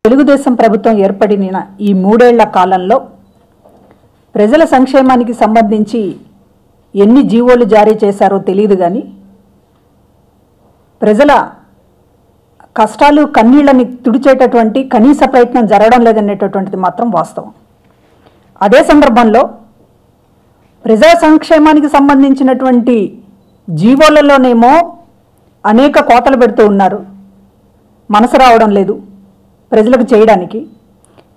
తెలుగుదేశం ప్రభుత్వం ఏర్పడిన ఈ 3 ఏళ్ల కాలంలో ప్రజల సంక్షేమానికి సంబంధించి ఎన్ని జీవోలు జారీ చేశారో తెలియదు కానీ ప్రజల కష్టాలు కన్నీళ్ళని తుడిచేటటువంటి కనీస ప్రయత్నం జరగడం లేదనేటటువంటిది మాత్రం వాస్తవం. అదే సందర్భంలో ప్రజా సంక్షేమానికి సంబంధించినటువంటి జీవోలలోనేమో అనేక కోతలు పెడుతూ ఉన్నారు, మనసు రావడం లేదు ప్రజలకు చేయడానికి.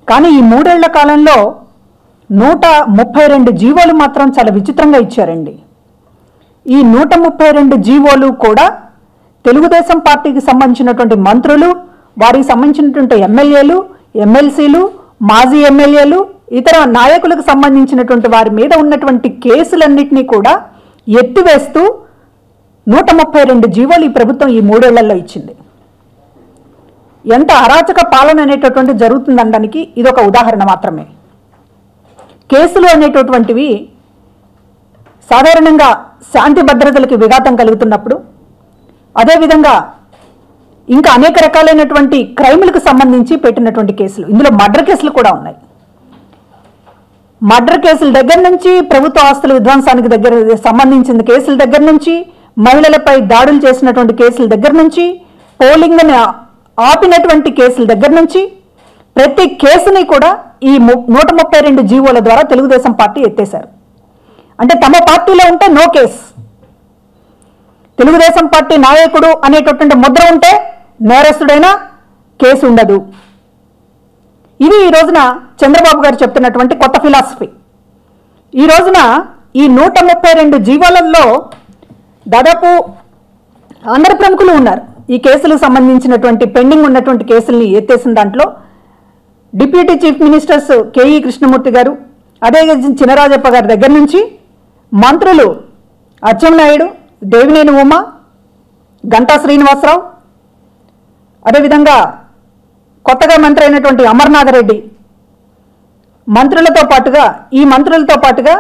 కానీ ఈ 3 ఏళ్ల కాలంలో 132 జీవోలు మాత్రం చాలా విచిత్రంగా ఇచ్చారండి. ఈ 132 జీవోలు కూడా తెలుగుదేశం పార్టీకి సంబంధించినటువంటి మంత్రులు, వారికి సంబంధించినటువంటి ఎమ్మెల్యేలు, ఎమ్మెల్సీలు, మాజీ ఎమ్మెల్యేలు, ఇతర నాయకులకు సంబంధించినటువంటి వారి మీద ఉన్నటువంటి కేసులన్నింటినీ కూడా ఎత్తివేస్తూ 132 జీవోలు ఈ ప్రభుత్వం ఈ 3 ఏళ్లలో ఇచ్చింది. ఎంత అరాచక పాలన అనేటటువంటి జరుగుతుందనడానికి ఇదొక ఉదాహరణ మాత్రమే. కేసులు అనేటటువంటివి సాధారణంగా శాంతి భద్రతలకు విఘాతం కలుగుతున్నప్పుడు, అదేవిధంగా ఇంకా అనేక రకాలైనటువంటి క్రైములకు సంబంధించి పెట్టినటువంటి కేసులు, ఇందులో మర్డర్ కేసులు కూడా ఉన్నాయి. మర్డర్ కేసుల దగ్గర నుంచి, ప్రభుత్వ ఆస్తుల విధ్వంసానికి సంబంధించిన కేసుల దగ్గర నుంచి, మహిళలపై దాడులు చేసినటువంటి కేసుల దగ్గర నుంచి, పోలింగ్ని ఆపినటువంటి కేసుల దగ్గర నుంచి ప్రతి కేసుని కూడా ఈ 132 జీవోల ద్వారా తెలుగుదేశం పార్టీ ఎత్తేశారు. అంటే తమ పార్టీలో ఉంటే నో కేసు, తెలుగుదేశం పార్టీ నాయకుడు అనేటటువంటి ముద్ర ఉంటే నేరస్తుడైనా కేసు ఉండదు. ఇది ఈ రోజున చంద్రబాబు గారు చెప్తున్నటువంటి కొత్త ఫిలాసఫీ. ఈ రోజున ఈ 132 జీవోలలో దాదాపు అందరు ప్రముఖులు ఉన్నారు. ఈ కేసులకు సంబంధించినటువంటి పెండింగ్ ఉన్నటువంటి కేసుల్ని ఎత్తేసిన దాంట్లో deputy chief ministers KE Krishnamurthy గారు, అదే చినరాజప్ప గారి దగ్గర నుంచి మంత్రులు అచ్చెన్నాయుడు, దేవినేని ఉమా, గంటా శ్రీనివాసరావు, అదేవిధంగా కొత్తగా మంత్రి అయినటువంటి అమర్నాథ్ రెడ్డి, ఈ మంత్రులతో పాటుగా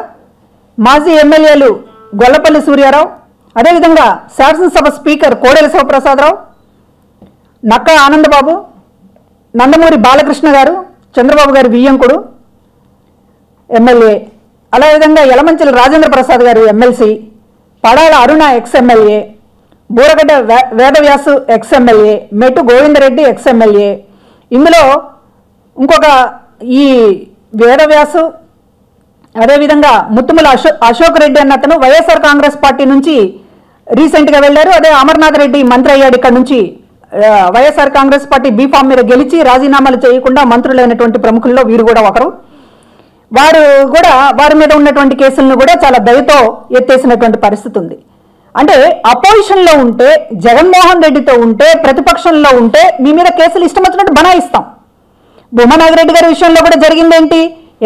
మాజీ ఎమ్మెల్యేలు గొల్లపల్లి సూర్యారావు, అదేవిధంగా శాసనసభ స్పీకర్ కోడెల శివప్రసాదరావు, నక్కా ఆనందబాబు, నందమూరి బాలకృష్ణ గారు, చంద్రబాబు గారి వియ్యంకుడు ఎమ్మెల్యే, అదేవిధంగా యలమంచిలి రాజేంద్ర ప్రసాద్ గారు MLC, Padala Aruna ex MLA, Booragadda Vedavyasu ex MLA, Mettu Govindareddy ex MLA. ఇందులో ఇంకొక ఈ వేదవ్యాసు, అదేవిధంగా ముత్తుముల అశోక్ రెడ్డి అన్న అతను వైఎస్ఆర్ కాంగ్రెస్ పార్టీ నుంచి రీసెంట్గా వెళ్ళారు. అదే అమర్నాథ్ రెడ్డి మంత్రి అయ్యాడు ఇక్కడ నుంచి. వైఎస్ఆర్ కాంగ్రెస్ పార్టీ బీఫామ్ మీద గెలిచి రాజీనామాలు చేయకుండా మంత్రులైనటువంటి ప్రముఖుల్లో వీరు కూడా ఒకరు. వారి మీద ఉన్నటువంటి కేసులను కూడా చాలా దయతో ఎత్తేసినటువంటి పరిస్థితి ఉంది. అంటే అపోజిషన్లో ఉంటే, జగన్మోహన్ రెడ్డితో ఉంటే, ప్రతిపక్షంలో ఉంటే మీ మీద కేసులు ఇష్టం వచ్చినట్టు బనాయిస్తాం. భూమానాగిరెడ్డి గారి విషయంలో కూడా జరిగిందేంటి?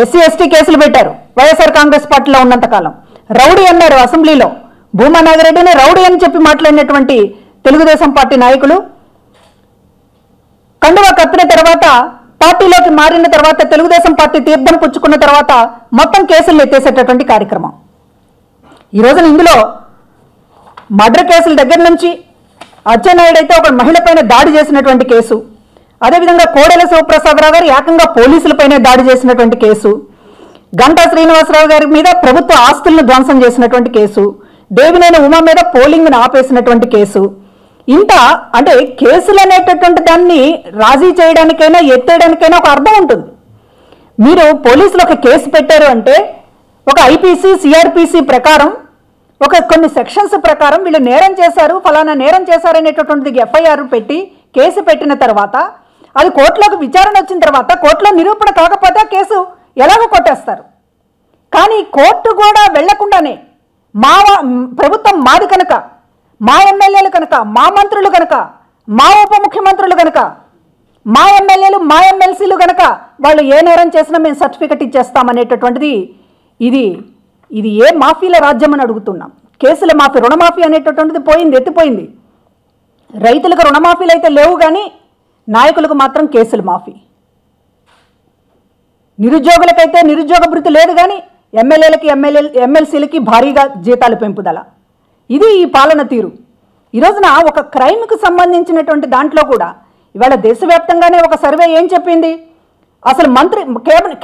ఎస్సీ ఎస్టీ కేసులు పెట్టారు వైఎస్ఆర్ కాంగ్రెస్ పార్టీలో ఉన్నంతకాలం. రౌడీ అన్నారు అసెంబ్లీలో. భూమానాగిరెడ్డిని రౌడీ అని చెప్పి మాట్లాడినటువంటి తెలుగుదేశం పార్టీ నాయకులు కండువా కప్పిన తర్వాత, పార్టీలోకి మారిన తర్వాత, తెలుగుదేశం పార్టీ తీర్థం పుచ్చుకున్న తర్వాత మొత్తం కేసులు ఎత్తేసేటటువంటి కార్యక్రమం. ఈ రోజున ఇందులో మర్డర్ కేసుల దగ్గర నుంచి, అచ్చెన్నాయుడు అయితే ఒక మహిళపైన దాడి చేసినటువంటి కేసు, అదేవిధంగా కోడెల శివప్రసాదరావు గారు ఏకంగా పోలీసులపైనే దాడి చేసినటువంటి కేసు, గంటా శ్రీనివాసరావు గారి మీద ప్రభుత్వ ఆస్తులను ధ్వంసం చేసినటువంటి కేసు, దేవినేని ఉమా మీద పోలింగ్ను ఆపేసినటువంటి కేసు. ఇంత అంటే కేసులు అనేటటువంటి దాన్ని రాజీ చేయడానికైనా ఎత్తేయడానికైనా ఒక అర్థం ఉంటుంది. మీరు పోలీసులు ఒక కేసు పెట్టారు అంటే ఒక ఐపీసీ సిఆర్పిసి ప్రకారం, ఒక కొన్ని సెక్షన్స్ ప్రకారం వీళ్ళు నేరం చేశారు, ఫలానా నేరం చేశారనేటటువంటిది ఎఫ్ఐఆర్ పెట్టి కేసు పెట్టిన తర్వాత, అది కోర్టులోకి విచారణ వచ్చిన తర్వాత కోర్టులో నిరూపణ కాకపోతే కేసు ఎలాగో కొట్టేస్తారు. కానీ కోర్టు కూడా వెళ్లకుండానే ప్రభుత్వం మాది కనుక, మా ఎమ్మెల్యేలు కనుక, మా మంత్రులు కనుక, మా ఉప ముఖ్యమంత్రులు కనుక, మా ఎమ్మెల్యేలు, మా ఎమ్మెల్సీలు కనుక వాళ్ళు ఏ నేరం చేసినా మేము సర్టిఫికెట్ ఇచ్చేస్తామనేటటువంటిది ఇది ఏ మాఫీల రాజ్యం అని అడుగుతున్నాం. కేసుల మాఫీ, రుణమాఫీ అనేటటువంటిది ఎత్తిపోయింది. రైతులకు రుణమాఫీలు అయితే లేవు కానీ నాయకులకు మాత్రం కేసులు మాఫీ. నిరుద్యోగులకైతే నిరుద్యోగ భృతి లేదు కానీ ఎమ్మెల్యేలకి ఎమ్మెల్సీలకి భారీగా జీతాలు పెంపుదల. ఇది ఈ పాలన తీరు. ఈ రోజున ఒక క్రైమ్కి సంబంధించినటువంటి దాంట్లో కూడా ఇవాళ దేశవ్యాప్తంగానే ఒక సర్వే ఏం చెప్పింది, అసలు మంత్రి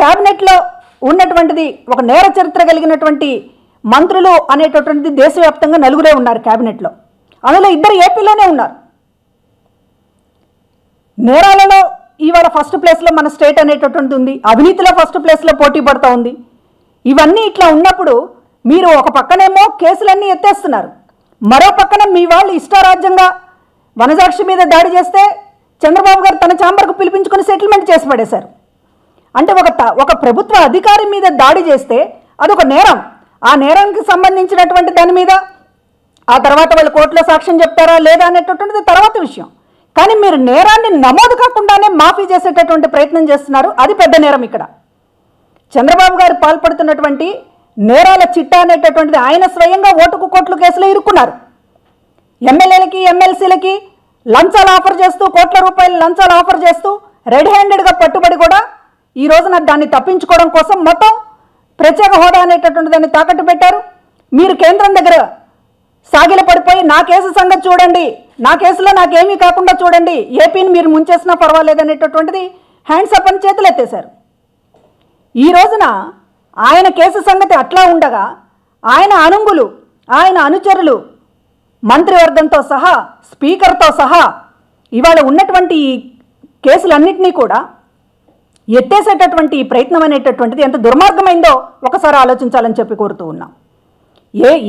క్యాబినెట్లో ఉన్నటువంటిది ఒక నేర చరిత్ర కలిగినటువంటి మంత్రులు అనేటటువంటిది దేశవ్యాప్తంగా 4 ఉన్నారు క్యాబినెట్లో. అందులో 2 ఏపీలోనే ఉన్నారు. నేరాలలో ఇవాళ ఫస్ట్ ప్లేస్లో మన స్టేట్ అనేటటువంటిది ఉంది, అవినీతిలో ఫస్ట్ ప్లేస్లో పోటీ పడుతూ ఉంది. ఇవన్నీ ఇట్లా ఉన్నప్పుడు మీరు ఒక పక్కనేమో కేసులన్నీ ఎత్తేస్తున్నారు, మరో పక్కన మీ వాళ్ళు ఇష్టారాజ్యంగా వనజాక్షి మీద దాడి చేస్తే చంద్రబాబు గారు తన ఛాంబర్కు పిలిపించుకొని సెటిల్మెంట్ చేసి పడేశారు. అంటే ఒక ప్రభుత్వ అధికారి మీద దాడి చేస్తే అదొక నేరం. ఆ నేరానికి సంబంధించినటువంటి దాని మీద ఆ తర్వాత వాళ్ళు కోర్టులో సాక్ష్యం చెప్తారా లేదా అనేటటువంటిది తర్వాత విషయం. కానీ మీరు నేరాన్ని నమోదు కాకుండానే మాఫీ చేసేటటువంటి ప్రయత్నం చేస్తున్నారు. అది పెద్ద నేరం. ఇక్కడ చంద్రబాబు గారు పాల్పడుతున్నటువంటి నేరాల చిట్టా అనేటటువంటిది ఆయన స్వయంగా ఓటుకు కోట్లు కేసులో ఇరుక్కున్నారు. ఎమ్మెల్యేలకి ఎమ్మెల్సీలకి లంచాలు ఆఫర్ చేస్తూ, కోట్ల రూపాయలు లంచాలు ఆఫర్ చేస్తూ రెడ్ హ్యాండెడ్గా పట్టుబడి కూడా ఈ రోజున దాన్ని తప్పించుకోవడం కోసం మొత్తం ప్రత్యేక హోదా అనేటటువంటి దాన్ని తాకట్టు పెట్టారు. మీరు కేంద్రం దగ్గర సాగిల పడిపోయి నా కేసు సంగతి చూడండి, నా కేసులో నాకేమీ కాకుండా చూడండి, ఏపీని మీరు ముంచేసినా పర్వాలేదు అనేటటువంటిది హ్యాండ్స్ అప్ అని చేతులు ఎత్తేశారు. ఈ రోజున ఆయన కేసు సంగతి అట్లా ఉండగా ఆయన అనుంగులు, ఆయన అనుచరులు, మంత్రివర్గంతో సహా స్పీకర్తో సహా ఇవాళ ఉన్నటువంటి ఈ కేసులన్నింటినీ కూడా ఎత్తేసేటటువంటి ఈ ప్రయత్నం అనేటటువంటిది ఎంత దుర్మార్గమైందో ఒకసారి ఆలోచించాలని చెప్పి కోరుతూ ఉన్నాం.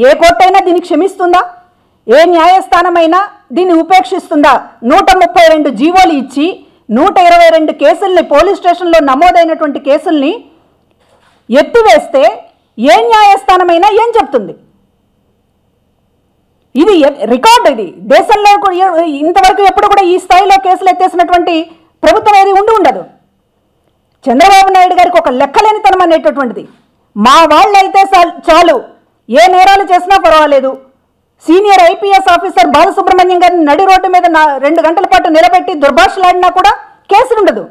ఏ కోర్టు అయినా దీన్ని క్షమిస్తుందా? ఏ న్యాయస్థానమైనా దీన్ని ఉపేక్షిస్తుందా? 132 జీవోలు ఇచ్చి 122 కేసుల్ని పోలీస్ స్టేషన్లో నమోదైనటువంటి కేసుల్ని ఎత్తివేస్తే ఏ న్యాయస్థానమైనా ఏం చెప్తుంది? ఇది రికార్డు. ఇది దేశంలో ఇంతవరకు ఎప్పుడు కూడా ఈ స్థాయిలో కేసులు ఎత్తేసినటువంటి ప్రభుత్వం ఏది ఉండదు. చంద్రబాబు నాయుడు గారికి ఒక లెక్కలేనితనం అనేటటువంటిది. మా వాళ్ళైతే చాలు, ఏ నేరాలు చేసినా పర్వాలేదు. సీనియర్ ఐపీఎస్ ఆఫీసర్ బాలసుబ్రహ్మణ్యం గారిని నడి రోడ్డు మీద 2 గంటల పాటు నిలబెట్టి దుర్భాషలాడినా కూడా కేసులు ఉండదు.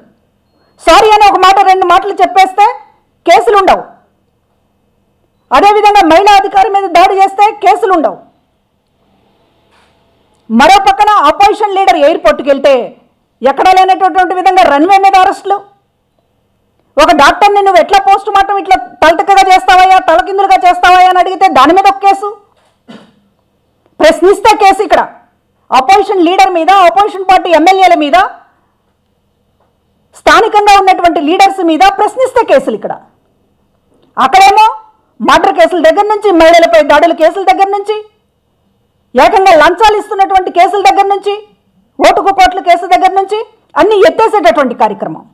సారీ అని ఒక మాట 2 మాటలు చెప్పేస్తే కేసులు ఉండవు. అదేవిధంగా మహిళా అధికారి మీద దాడి చేస్తే కేసులు ఉండవు. మరో పక్కన అపోజిషన్ లీడర్ ఎయిర్పోర్ట్కి వెళ్తే ఎక్కడా లేనటువంటి విధంగా రన్వే మీద అరెస్టులు. ఒక డాక్టర్ని నువ్వు ఎట్లా పోస్ట్ మార్టం ఇట్లా తలటక్కగా చేస్తావయ్యా, తలకిందులుగా చేస్తావయ్యా అని అడిగితే దాని మీద ఒక కేసు, ప్రశ్నిస్తే కేసు. ఇక్కడ అపోజిషన్ లీడర్ మీద, అపోజిషన్ పార్టీ ఎమ్మెల్యేల మీద, స్థానికంగా ఉన్నటువంటి లీడర్స్ మీద ప్రశ్నిస్తే కేసులు. ఇక్కడ అక్కడేమో మర్డర్ కేసుల దగ్గర నుంచి, మహిళలపై దాడుల కేసుల దగ్గర నుంచి, ఏకంగా లంచాలు ఇస్తున్నటువంటి కేసుల దగ్గర నుంచి, ఓటుకు కోట్ల కేసు దగ్గర నుంచి అన్నీ ఎత్తేసేటటువంటి కార్యక్రమం.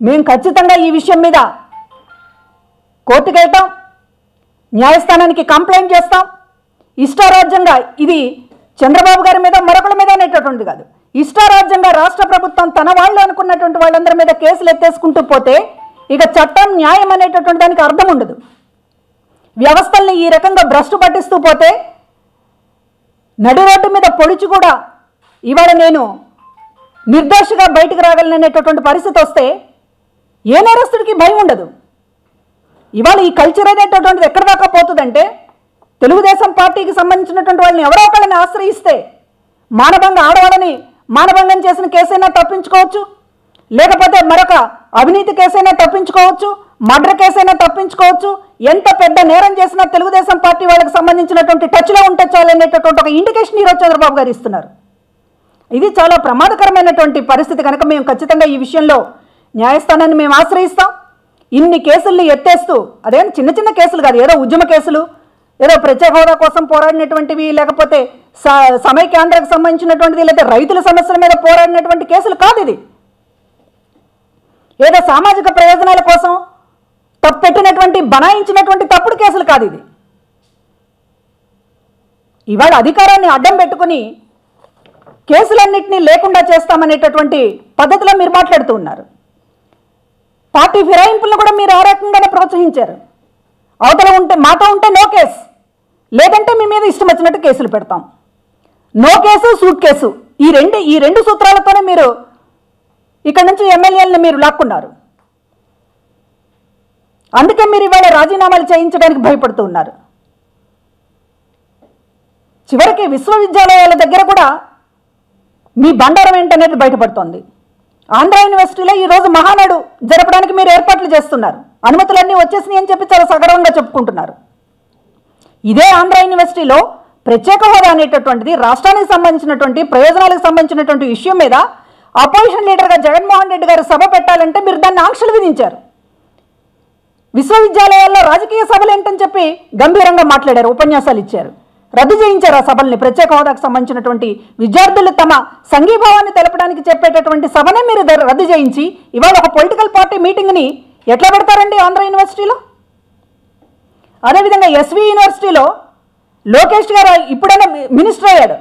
మేము ఖచ్చితంగా ఈ విషయం మీద కోర్టుకు వెళ్తాం, న్యాయస్థానానికి కంప్లైంట్ చేస్తాం. ఇష్టారాజ్యంగా ఇది చంద్రబాబు గారి మీద మరొకరి మీద అనేటటువంటిది కాదు. ఇష్టారాజ్యంగా రాష్ట్ర ప్రభుత్వం తన వాళ్ళు అనుకున్నటువంటి వాళ్ళందరి మీద కేసులు ఎత్తేసుకుంటూ పోతే ఇక చట్టం, న్యాయం అనేటటువంటి దానికి అర్థం ఉండదు. వ్యవస్థల్ని ఈ రకంగా భ్రష్టు పట్టిస్తూ పోతే నడి రోడ్డు మీద పొడిచి కూడా ఇవాళ నేను నిర్దోషిగా బయటకు రాగలననేటటువంటి పరిస్థితి వస్తే ఏ నేరస్తుడికి భయం ఉండదు. ఇవాళ ఈ కల్చర్ అనేటటువంటిది ఎక్కడి దాకా పోతుందంటే, తెలుగుదేశం పార్టీకి సంబంధించినటువంటి వాళ్ళని ఎవరో ఒకళ్ళని ఆశ్రయిస్తే మానభంగం, ఆడవాళ్ళని మానభంగం చేసిన కేసైనా తప్పించుకోవచ్చు, లేకపోతే మరొక అవినీతి కేసైనా తప్పించుకోవచ్చు, మర్డర్ కేసైనా తప్పించుకోవచ్చు. ఎంత పెద్ద నేరం చేసినా తెలుగుదేశం పార్టీ వాళ్ళకి సంబంధించినటువంటి టచ్లో ఉంటే చాలు అనేటటువంటి ఒక ఇండికేషన్ ఈరోజు చంద్రబాబు గారు ఇస్తున్నారు. ఇది చాలా ప్రమాదకరమైనటువంటి పరిస్థితి. కనుక మేము ఖచ్చితంగా ఈ విషయంలో న్యాయస్థానాన్ని మేము ఆశ్రయిస్తాం. ఇన్ని కేసుల్ని ఎత్తేస్తూ, అదేం చిన్న చిన్న కేసులు కాదు, ఏదో ఉద్యమ కేసులు, ఏదో ప్రత్యేక హోదా కోసం పోరాడినటువంటివి, లేకపోతే సమైక్యాంధ్రకు సంబంధించినటువంటిది, లేదా రైతుల సమస్యల మీద పోరాడినటువంటి కేసులు కాదు. ఇది ఏదో సామాజిక ప్రయోజనాల కోసం పెట్టినటువంటి, బనాయించినటువంటి తప్పుడు కేసులు కాదు. ఇది ఇవాళ అధికారాన్ని అడ్డం పెట్టుకుని కేసులన్నింటినీ లేకుండా చేస్తామనేటటువంటి పద్ధతిలో మీరు మాట్లాడుతూ ఉన్నారు. పార్టీ ఫిరాయింపులను కూడా మీరు ఆ రకంగానే ప్రోత్సహించారు. అవతల ఉంటే మాతో ఉంటే నో కేసు, లేదంటే మీ మీద ఇష్టం వచ్చినట్టు కేసులు పెడతాం. నో కేసు, సూట్ కేసు, ఈ రెండు సూత్రాలతోనే మీరు ఇక్కడ నుంచి ఎమ్మెల్యేలను మీరు లాక్కున్నారు. అందుకే మీరు ఇవాళ రాజీనామాలు చేయించడానికి భయపడుతూ ఉన్నారు. చివరికి విశ్వవిద్యాలయాల దగ్గర కూడా మీ బండారం ఏంటనేది బయటపడుతోంది. ఆంధ్ర యూనివర్సిటీలో ఈరోజు మహానాడు జరపడానికి మీరు ఏర్పాట్లు చేస్తున్నారు. అనుమతులన్నీ వచ్చేసినాయి అని చెప్పి చాలా సగర్వంగా చెప్పుకుంటున్నారు. ఇదే ఆంధ్ర యూనివర్సిటీలో ప్రత్యేక హోదా అనేటటువంటిది రాష్ట్రానికి సంబంధించినటువంటి ప్రయోజనాలకు సంబంధించినటువంటి విషయం మీద అపోజిషన్ లీడర్గా జగన్మోహన్ రెడ్డి గారు సభ పెట్టాలంటే మీరు దాన్ని ఆంక్షలు విధించారు. విశ్వవిద్యాలయాల్లో రాజకీయ సభలు ఏంటని చెప్పి గంభీరంగా మాట్లాడారు, ఉపన్యాసాలు ఇచ్చారు, రద్దు చేయించారు ఆ సభల్ని. ప్రత్యేక హోదాకు సంబంధించినటువంటి విద్యార్థులు తమ సంఘీభావాన్ని తెలపడానికి చెప్పేటటువంటి సభనే మీరు రద్దు చేయించి ఇవాళ ఒక పొలిటికల్ పార్టీ మీటింగ్ని ఎట్లా పెడతారండి ఆంధ్ర యూనివర్సిటీలో? అదేవిధంగా ఎస్వి యూనివర్సిటీలో లోకేష్ గారు ఇప్పుడైనా మినిస్టర్ అయ్యాడు.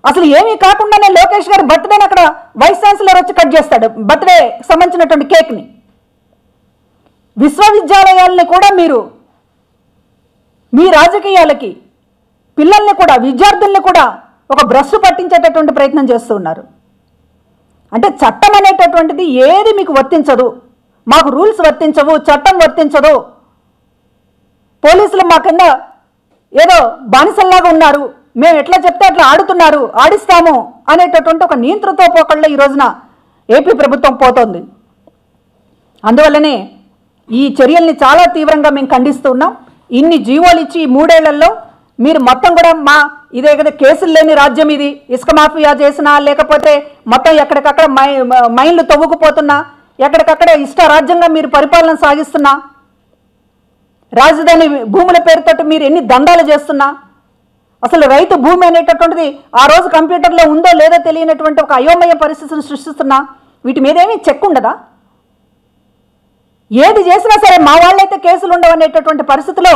అసలు ఏమీ కాకుండానే లోకేష్ గారు బర్త్డేని అక్కడ వైస్ ఛాన్సలర్ వచ్చి కట్ చేస్తాడు, బర్త్డే సంబంధించినటువంటి కేక్ని. విశ్వవిద్యాలయాల్ని కూడా మీరు మీ రాజకీయాలకి పిల్లల్ని కూడా విద్యార్థుల్ని కూడా ఒక భ్రష్టు పట్టించేటటువంటి ప్రయత్నం చేస్తూ ఉన్నారు. అంటే చట్టం అనేటటువంటిది ఏది మీకు వర్తించదు, మాకు రూల్స్ వర్తించవు, చట్టం వర్తించదు, పోలీసులు మా కింద ఏదో బానిసల్లాగా ఉన్నారు, మేము ఎట్లా చెప్తే అట్లా ఆడుతున్నారు, ఆడిస్తాము అనేటటువంటి ఒక నియంత్రణతో పోకళ్ళ ఈ రోజున ఏపీ ప్రభుత్వం పోతోంది. అందువల్లనే ఈ చర్యల్ని చాలా తీవ్రంగా మేము ఖండిస్తూ ఉన్నాం. ఇన్ని జీవోలు ఇచ్చి ఈ 3 ఏళ్లలో మీరు మొత్తం కూడా ఇదే కదా కేసులు లేని రాజ్యం ఇది, ఇసుక మాఫియా చేసినా లేకపోతే మొత్తం ఎక్కడికక్కడ మైన్లు తవ్వుకుపోతున్నా, ఎక్కడికక్కడ ఇష్ట రాజ్యంగా మీరు పరిపాలన సాగిస్తున్నా, రాజధాని భూముల పేరుతో మీరు ఎన్ని దందాలు చేస్తున్నా, అసలు రైతు భూమి అనేటటువంటిది ఆ రోజు కంప్యూటర్లో ఉందో లేదో తెలియనటువంటి ఒక అయోమయ పరిస్థితులు సృష్టిస్తున్నా, వీటి మీద ఏమీ చెక్ ఉండదా? ఏది చేసినా సరే మా వాళ్ళైతే కేసులు ఉండవు అనేటటువంటి పరిస్థితిలో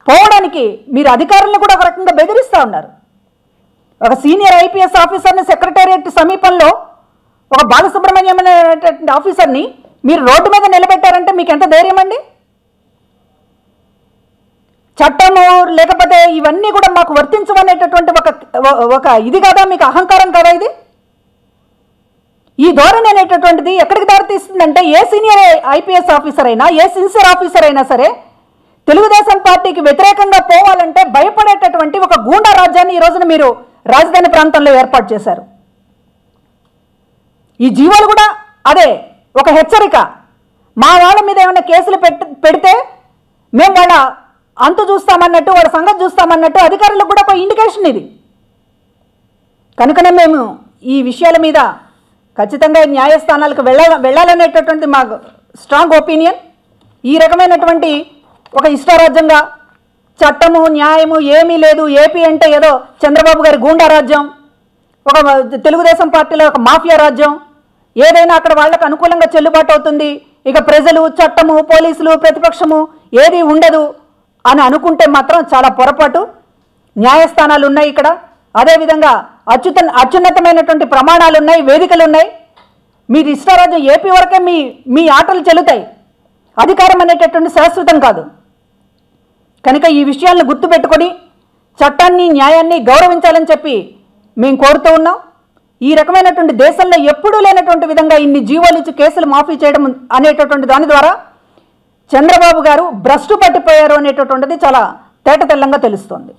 పోవడానికి మీరు అధికారులను కూడా ఒక రకంగా బెదిరిస్తూ ఉన్నారు. ఒక సీనియర్ ఐపీఎస్ ఆఫీసర్ని సెక్రటేరియట్ సమీపంలో ఒక బాలసుబ్రహ్మణ్యం అనేటువంటి ఆఫీసర్ని మీరు రోడ్డు మీద నిలబెట్టారంటే మీకు ఎంత ధైర్యం అండి? చట్టము లేకపోతే ఇవన్నీ కూడా మాకు వర్తించవనేటటువంటి ఒక ఇది కదా, మీకు అహంకారం కదా ఇది? ఈ ధోరణి అనేటటువంటిది ఎక్కడికి దారితీస్తుందంటే ఏ సీనియర్ ఐపీఎస్ ఆఫీసర్ అయినా ఏ సిన్సియర్ ఆఫీసర్ అయినా సరే తెలుగుదేశం పార్టీకి వ్యతిరేకంగా పోవాలంటే భయపడేటటువంటి ఒక గూండా రాజ్యాన్ని ఈ రోజున మీరు రాజధాని ప్రాంతంలో ఏర్పాటు చేశారు. ఈ జీవోలు కూడా అదే ఒక హెచ్చరిక. మా వాళ్ళ మీద ఏమైనా కేసులు పెడితే మేము వాళ్ళ అంతు చూస్తామన్నట్టు, వాళ్ళ సంగతి చూస్తామన్నట్టు అధికారులకు కూడా ఒక ఇండికేషన్ ఇది. కనుకనే మేము ఈ విషయాల మీద ఖచ్చితంగా న్యాయస్థానాలకు వెళ్ళాలనేటటువంటి మా స్ట్రాంగ్ ఒపీనియన్. ఈ రకమైనటువంటి ఒక ఇష్టారాజ్యంగా చట్టము న్యాయము ఏమీ లేదు, ఏపీ అంటే ఏదో చంద్రబాబు గారి గూండా రాజ్యం, ఒక తెలుగుదేశం పార్టీలో ఒక మాఫియా రాజ్యం, ఏదైనా అక్కడ వాళ్ళకు అనుకూలంగా చెల్లుబాటు అవుతుంది, ఇక ప్రజలు చట్టము పోలీసులు ప్రతిపక్షము ఏది ఉండదు అని అనుకుంటే మాత్రం చాలా పొరపాటు. న్యాయస్థానాలు ఉన్నాయి ఇక్కడ, అదేవిధంగా అత్యున్నతమైనటువంటి ప్రమాణాలు ఉన్నాయి, వేదికలు ఉన్నాయి. మీరు ఇష్టారాజ్యం ఏపీ వరకే మీ ఆటలు చెల్లుతాయి, అధికారం అనేటటువంటి శాశ్వతం కాదు. కనుక ఈ విషయాలను గుర్తుపెట్టుకొని చట్టాన్ని న్యాయాన్ని గౌరవించాలని చెప్పి మేము కోరుతూ ఉన్నాం. ఈ రకమైనటువంటి దేశంలో ఎప్పుడూ లేనటువంటి విధంగా ఇన్ని జీవోలు ఇచ్చి కేసులు మాఫీ చేయడం అనేటటువంటి దాని ద్వారా చంద్రబాబు గారు భ్రష్టు పట్టిపోయారు అనేటటువంటిది చాలా తేటతెల్లంగా తెలుస్తోంది.